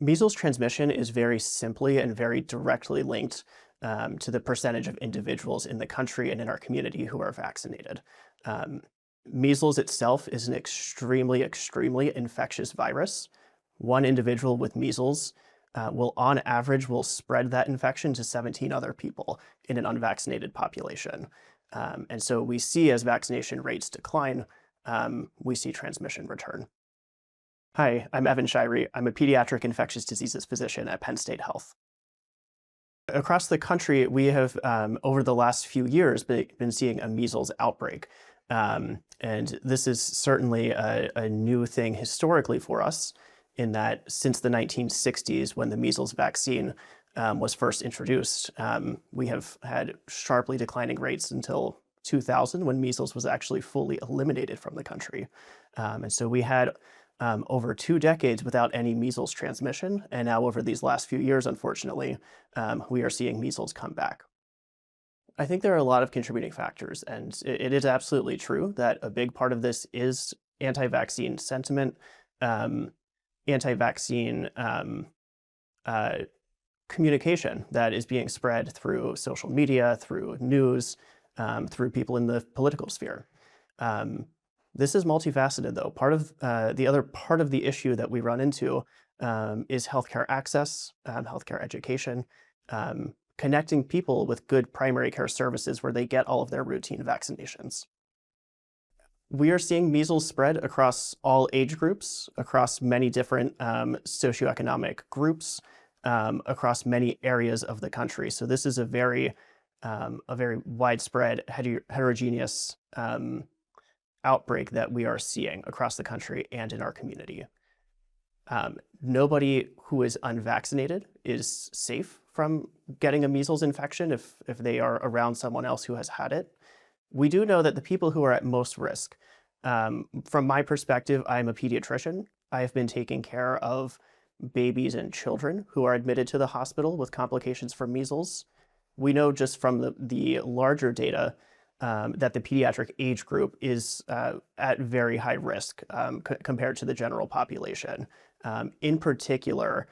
Measles transmission is very simply and very directly linked to the percentage of individuals in the country and in our community who are vaccinated. Um, Measles itself is an extremely infectious virus. One individual with measles on average, will spread that infection to 17 other people in an unvaccinated population. And so we see as vaccination rates decline, we see transmission return. Hi, I'm Evan Shirey. I'm a pediatric infectious diseases physician at Penn State Health. Across the country, we have, over the last few years, been seeing a measles outbreak. And this is certainly a new thing historically for us, in that since the 1960s, when the measles vaccine was first introduced, we have had sharply declining rates until 2000, when measles was actually fully eliminated from the country. And so we had over 2 decades without any measles transmission, and now over these last few years, unfortunately, we are seeing measles come back. I think there are a lot of contributing factors, and it is absolutely true that a big part of this is anti-vaccine sentiment, anti-vaccine communication that is being spread through social media, through news, through people in the political sphere. This is multifaceted, though. The other part of the issue that we run into is healthcare access, healthcare education, connecting people with good primary care services where they get all of their routine vaccinations. We are seeing measles spread across all age groups, across many different socioeconomic groups, across many areas of the country. So this is a very widespread, heterogeneous outbreak that we are seeing across the country and in our community. Nobody who is unvaccinated is safe from getting a measles infection if they are around someone else who has had it. We do know that the people who are at most risk, from my perspective, I'm a pediatrician. I have been taking care of babies and children who are admitted to the hospital with complications from measles. We know just from the larger data that the pediatric age group is at very high risk compared to the general population. In particular,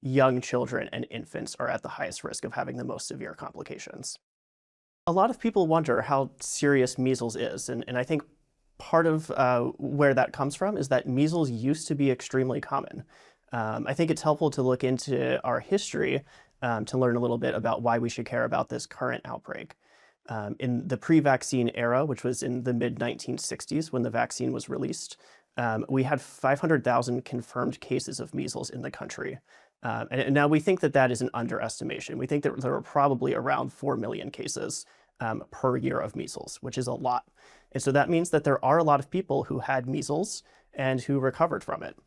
young children and infants are at the highest risk of having the most severe complications. A lot of people wonder how serious measles is, and I think part of where that comes from is that measles used to be extremely common. I think it's helpful to look into our history to learn a little bit about why we should care about this current outbreak. In the pre-vaccine era, which was in the mid-1960s when the vaccine was released, we had 500,000 confirmed cases of measles in the country. And now we think that that is an underestimation. We think that there are probably around 4 million cases per year of measles, which is a lot. And so that means that there are a lot of people who had measles and who recovered from it.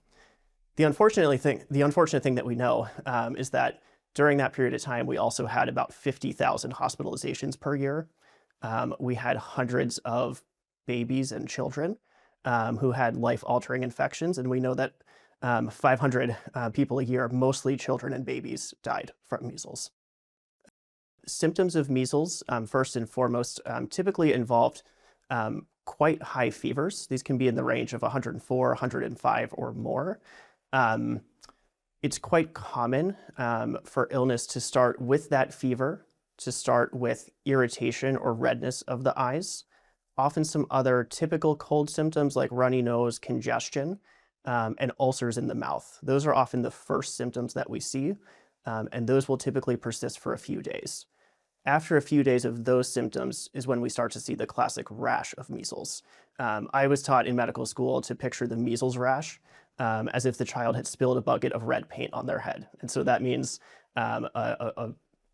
The unfortunate thing that we know is that during that period of time, we also had about 50,000 hospitalizations per year. We had hundreds of babies and children who had life-altering infections, and we know that 500 people a year, mostly children and babies, died from measles. Symptoms of measles, first and foremost, typically involved quite high fevers. These can be in the range of 104, 105 or more. It's quite common for illness to start with that fever, to start with irritation or redness of the eyes, often some other typical cold symptoms like runny nose, congestion, and ulcers in the mouth. Those are often the first symptoms that we see, and those will typically persist for a few days. After a few days of those symptoms is when we start to see the classic rash of measles. I was taught in medical school to picture the measles rash as if the child had spilled a bucket of red paint on their head. And so that means a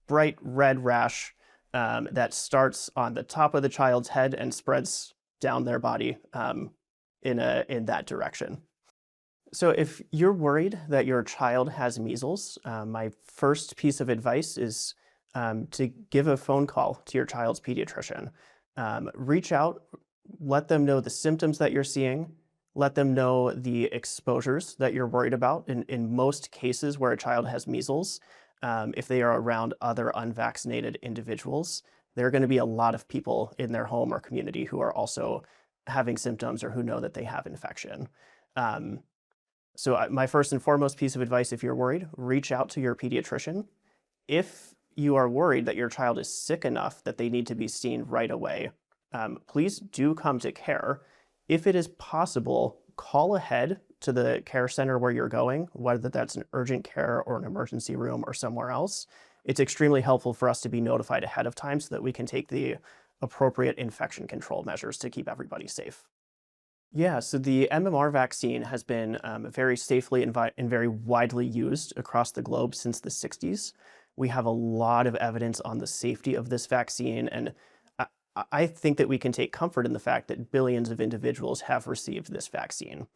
bright red rash that starts on the top of the child's head and spreads down their body in that direction. So if you're worried that your child has measles, my first piece of advice is to give a phone call to your child's pediatrician. Reach out, let them know the symptoms that you're seeing, let them know the exposures that you're worried about. In most cases where a child has measles, if they are around other unvaccinated individuals, there are going to be a lot of people in their home or community who are also having symptoms or who know that they have infection. So my first and foremost piece of advice, if you're worried, reach out to your pediatrician. If you are worried that your child is sick enough that they need to be seen right away, please do come to care. If it is possible, call ahead to the care center where you're going, whether that's an urgent care or an emergency room or somewhere else. It's extremely helpful for us to be notified ahead of time so that we can take the appropriate infection control measures to keep everybody safe. Yeah, so the MMR vaccine has been very safely and very widely used across the globe since the 60s. We have a lot of evidence on the safety of this vaccine, and I think that we can take comfort in the fact that billions of individuals have received this vaccine.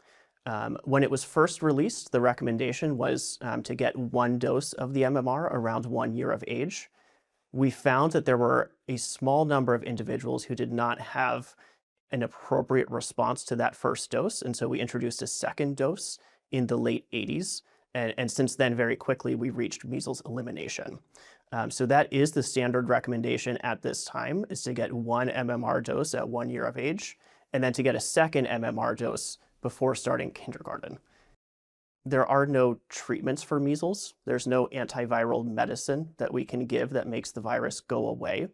When it was first released, the recommendation was to get 1 dose of the MMR around 1 year of age. We found that there were a small number of individuals who did not have an appropriate response to that first dose, and so we introduced a second dose in the late 80s. And since then, very quickly, we reached measles elimination. So that is the standard recommendation at this time, is to get 1 MMR dose at 1 year of age, and then to get a second MMR dose before starting kindergarten. There are no treatments for measles. There's no antiviral medicine that we can give that makes the virus go away.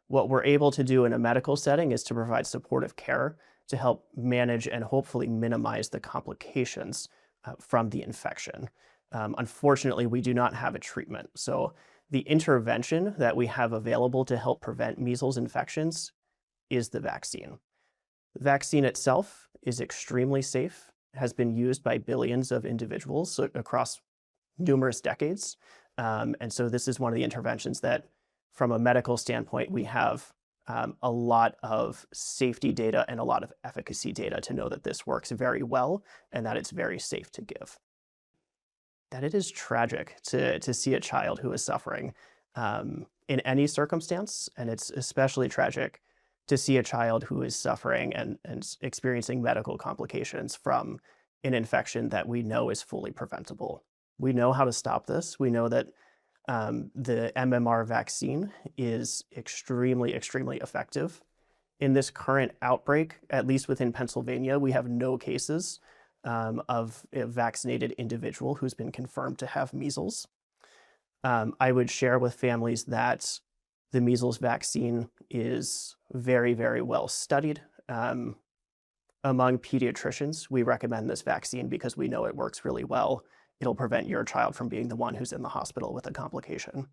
What we're able to do in a medical setting is to provide supportive care to help manage and hopefully minimize the complications from the infection. Unfortunately, we do not have a treatment. So the intervention that we have available to help prevent measles infections is the vaccine. The vaccine itself is extremely safe, has been used by billions of individuals across numerous decades. And so this is one of the interventions that, from a medical standpoint, we have a lot of safety data and a lot of efficacy data to know that this works very well and that it's very safe to give. That it is tragic to see a child who is suffering in any circumstance, and it's especially tragic to see a child who is suffering and experiencing medical complications from an infection that we know is fully preventable. We know how to stop this. We know that the MMR vaccine is extremely, extremely effective. In this current outbreak, at least within Pennsylvania, we have no cases of a vaccinated individual who's been confirmed to have measles. I would share with families that the measles vaccine is very, very well studied. Among pediatricians, we recommend this vaccine because we know it works really well. It'll prevent your child from being the one who's in the hospital with a complication.